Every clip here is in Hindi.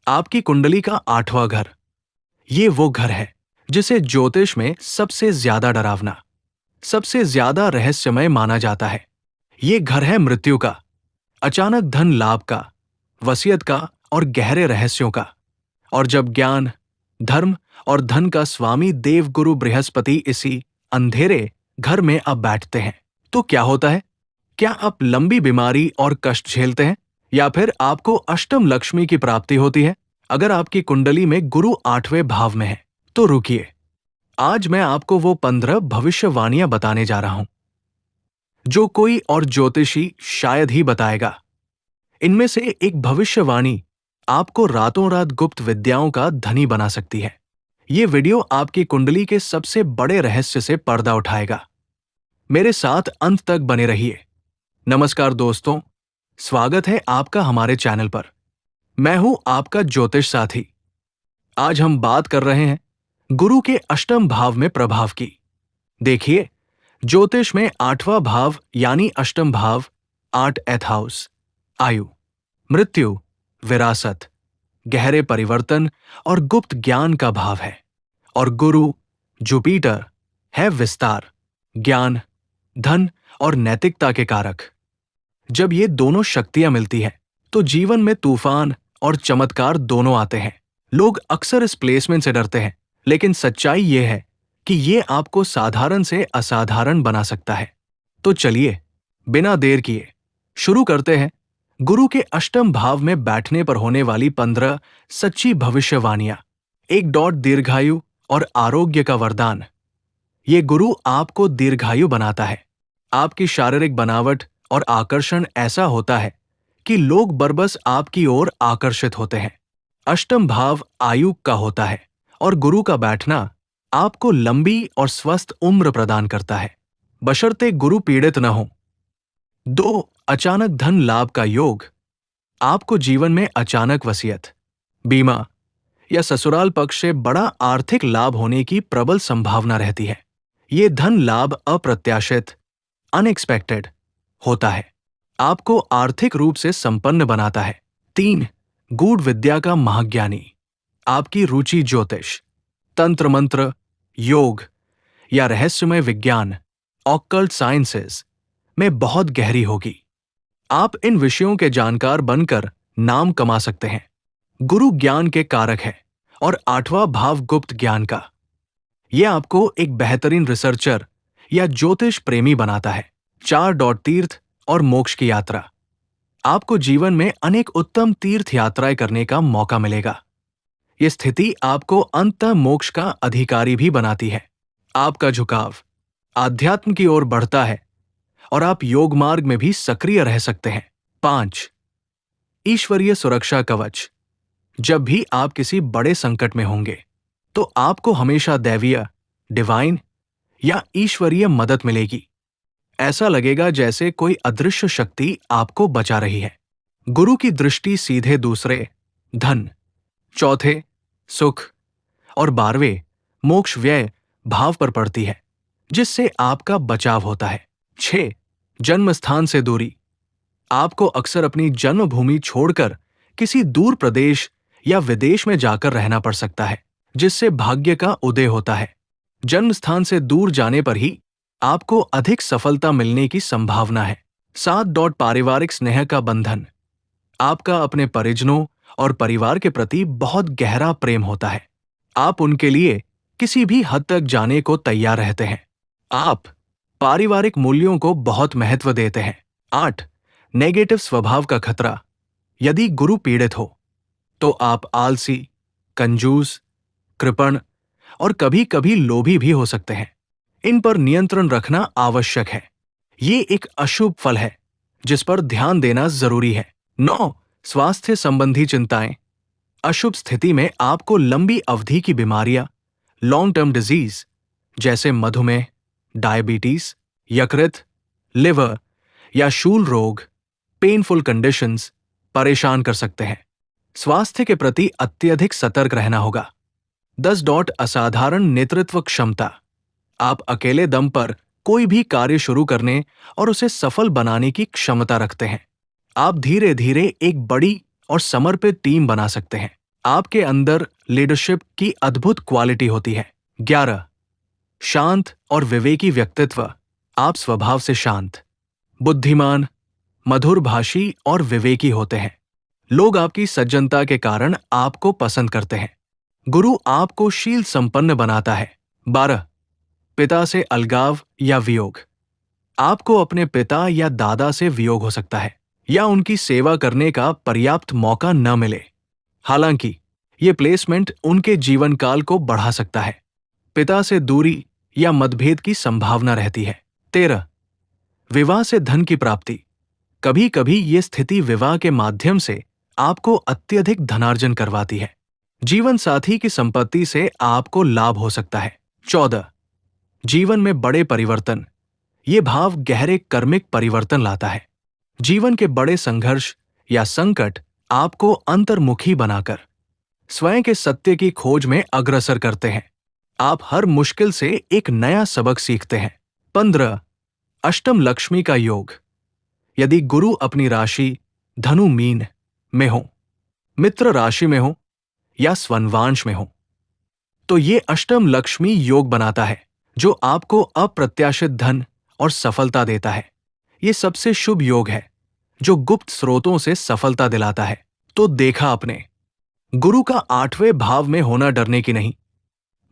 आपकी कुंडली का 8वां घर, ये वो घर है जिसे ज्योतिष में सबसे ज्यादा डरावना, सबसे ज्यादा रहस्यमय माना जाता है। ये घर है मृत्यु का, अचानक धन लाभ का, वसीयत का और गहरे रहस्यों का। और जब ज्ञान, धर्म और धन का स्वामी देवगुरु बृहस्पति इसी अंधेरे घर में अब बैठते हैं, तो क्या होता है? क्या आप लंबी बीमारी और कष्ट झेलते हैं, या फिर आपको अष्टम लक्ष्मी की प्राप्ति होती है? अगर आपकी कुंडली में गुरु 8वें भाव में है, तो रुकिए, आज मैं आपको वो 15 भविष्यवाणियां बताने जा रहा हूं जो कोई और ज्योतिषी शायद ही बताएगा। इनमें से एक भविष्यवाणी आपको रातों रात गुप्त विद्याओं का धनी बना सकती है। ये वीडियो आपकी कुंडली के सबसे बड़े रहस्य से पर्दा उठाएगा। मेरे साथ अंत तक बने रहिए। नमस्कार दोस्तों, स्वागत है आपका हमारे चैनल पर। मैं हूं आपका ज्योतिष साथी। आज हम बात कर रहे हैं गुरु के अष्टम भाव में प्रभाव की। देखिए, ज्योतिष में 8वां भाव यानी अष्टम भाव 8th हाउस आयु, मृत्यु, विरासत, गहरे परिवर्तन और गुप्त ज्ञान का भाव है। और गुरु जुपिटर है विस्तार, ज्ञान, धन और नैतिकता के कारक। जब ये दोनों शक्तियां मिलती हैं, तो जीवन में तूफान और चमत्कार दोनों आते हैं। लोग अक्सर इस प्लेसमेंट से डरते हैं, लेकिन सच्चाई ये है कि ये आपको साधारण से असाधारण बना सकता है। तो चलिए, बिना देर किए शुरू करते हैं गुरु के अष्टम भाव में बैठने पर होने वाली 15 सच्ची भविष्यवाणियां। एक डॉट दीर्घायु और आरोग्य का वरदान। ये गुरु आपको दीर्घायु बनाता है। आपकी शारीरिक बनावट और आकर्षण ऐसा होता है कि लोग बरबस आपकी ओर आकर्षित होते हैं। अष्टम भाव आयु का होता है और गुरु का बैठना आपको लंबी और स्वस्थ उम्र प्रदान करता है, बशर्ते गुरु पीड़ित न हो। 2. अचानक धन लाभ का योग। आपको जीवन में अचानक वसीयत, बीमा या ससुराल पक्ष से बड़ा आर्थिक लाभ होने की प्रबल संभावना रहती है। ये धन लाभ अप्रत्याशित, अनएक्सपेक्टेड होता है, आपको आर्थिक रूप से संपन्न बनाता है। 3. गूढ़ विद्या का महाज्ञानी। आपकी रुचि ज्योतिष, तंत्र मंत्र, योग या रहस्यमय विज्ञान, ऑकल्ट साइंसेस में बहुत गहरी होगी। आप इन विषयों के जानकार बनकर नाम कमा सकते हैं। गुरु ज्ञान के कारक है और 8वां भाव गुप्त ज्ञान का। यह आपको एक बेहतरीन रिसर्चर या ज्योतिष प्रेमी बनाता है। 4 डॉट तीर्थ और मोक्ष की यात्रा। आपको जीवन में अनेक उत्तम तीर्थ यात्राएं करने का मौका मिलेगा। यह स्थिति आपको अंततः मोक्ष का अधिकारी भी बनाती है। आपका झुकाव आध्यात्म की ओर बढ़ता है और आप योग मार्ग में भी सक्रिय रह सकते हैं। 5. ईश्वरीय सुरक्षा कवच। जब भी आप किसी बड़े संकट में होंगे, तो आपको हमेशा दैवीय, डिवाइन या ईश्वरीय मदद मिलेगी। ऐसा लगेगा जैसे कोई अदृश्य शक्ति आपको बचा रही है। गुरु की दृष्टि सीधे दूसरे, धन, चौथे, सुख और 12वें, मोक्ष व्यय भाव पर पड़ती है, जिससे आपका बचाव होता है। 6. जन्म स्थान से दूरी। आपको अक्सर अपनी जन्मभूमि छोड़कर किसी दूर प्रदेश या विदेश में जाकर रहना पड़ सकता है, जिससे भाग्य का उदय होता है। जन्म स्थान से दूर जाने पर ही आपको अधिक सफलता मिलने की संभावना है। 7 डॉट पारिवारिक स्नेह का बंधन। आपका अपने परिजनों और परिवार के प्रति बहुत गहरा प्रेम होता है। आप उनके लिए किसी भी हद तक जाने को तैयार रहते हैं। आप पारिवारिक मूल्यों को बहुत महत्व देते हैं। 8. नेगेटिव स्वभाव का खतरा। यदि गुरु पीड़ित हो, तो आप आलसी, कंजूस, कृपण और कभी-कभी लोभी भी हो सकते हैं। इन पर नियंत्रण रखना आवश्यक है। ये एक अशुभ फल है जिस पर ध्यान देना जरूरी है। 9. स्वास्थ्य संबंधी चिंताएं। अशुभ स्थिति में आपको लंबी अवधि की बीमारियां, लॉन्ग टर्म डिजीज जैसे मधुमेह, डायबिटीज, यकृत, लिवर या शूल रोग, पेनफुल कंडीशंस परेशान कर सकते हैं। स्वास्थ्य के प्रति अत्यधिक सतर्क रहना होगा। 10 डॉट असाधारण नेतृत्व क्षमता। आप अकेले दम पर कोई भी कार्य शुरू करने और उसे सफल बनाने की क्षमता रखते हैं। आप धीरे धीरे एक बड़ी और समर्पित टीम बना सकते हैं। आपके अंदर लीडरशिप की अद्भुत क्वालिटी होती है। 11 शांत और विवेकी व्यक्तित्व। आप स्वभाव से शांत, बुद्धिमान, मधुरभाषी और विवेकी होते हैं। लोग आपकी सज्जनता के कारण आपको पसंद करते हैं। गुरु आपको शील संपन्न बनाता है। 12 पिता से अलगाव या वियोग। आपको अपने पिता या दादा से वियोग हो सकता है या उनकी सेवा करने का पर्याप्त मौका न मिले। हालांकि ये प्लेसमेंट उनके जीवन काल को बढ़ा सकता है। पिता से दूरी या मतभेद की संभावना रहती है। 13 विवाह से धन की प्राप्ति। कभी कभी ये स्थिति विवाह के माध्यम से आपको अत्यधिक धनार्जन करवाती है। जीवन साथी की संपत्ति से आपको लाभ हो सकता है। 14 जीवन में बड़े परिवर्तन। ये भाव गहरे कर्मिक परिवर्तन लाता है। जीवन के बड़े संघर्ष या संकट आपको अंतर्मुखी बनाकर स्वयं के सत्य की खोज में अग्रसर करते हैं। आप हर मुश्किल से एक नया सबक सीखते हैं। 15 अष्टम लक्ष्मी का योग। यदि गुरु अपनी राशि धनु मीन में हो, मित्र राशि में हो या स्वनवांश में हो, तो ये अष्टम लक्ष्मी योग बनाता है जो आपको अप्रत्याशित धन और सफलता देता है। ये सबसे शुभ योग है जो गुप्त स्रोतों से सफलता दिलाता है। तो देखा आपने, गुरु का 8वें भाव में होना डरने की नहीं,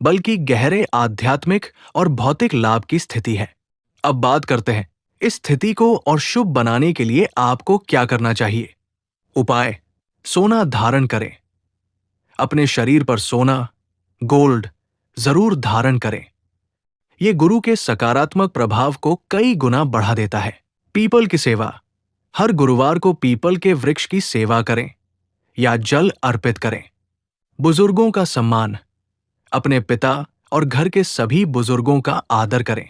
बल्कि गहरे आध्यात्मिक और भौतिक लाभ की स्थिति है। अब बात करते हैं इस स्थिति को और शुभ बनाने के लिए आपको क्या करना चाहिए। उपाय: सोना धारण करें। अपने शरीर पर सोना, गोल्ड जरूर धारण करें। यह गुरु के सकारात्मक प्रभाव को कई गुना बढ़ा देता है। पीपल की सेवा। हर गुरुवार को पीपल के वृक्ष की सेवा करें या जल अर्पित करें। बुजुर्गों का सम्मान। अपने पिता और घर के सभी बुजुर्गों का आदर करें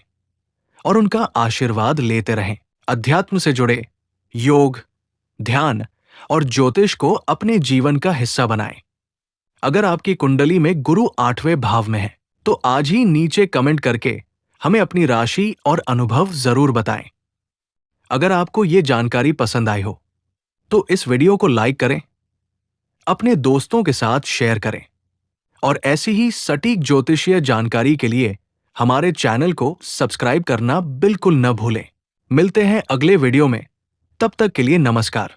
और उनका आशीर्वाद लेते रहें। अध्यात्म से जुड़े योग, ध्यान और ज्योतिष को अपने जीवन का हिस्सा बनाएं। अगर आपकी कुंडली में गुरु 8वें भाव में है तो आज ही नीचे कमेंट करके हमें अपनी राशि और अनुभव जरूर बताएं। अगर आपको ये जानकारी पसंद आई हो तो इस वीडियो को लाइक करें, अपने दोस्तों के साथ शेयर करें और ऐसी ही सटीक ज्योतिषीय जानकारी के लिए हमारे चैनल को सब्सक्राइब करना बिल्कुल न भूलें। मिलते हैं अगले वीडियो में, तब तक के लिए नमस्कार।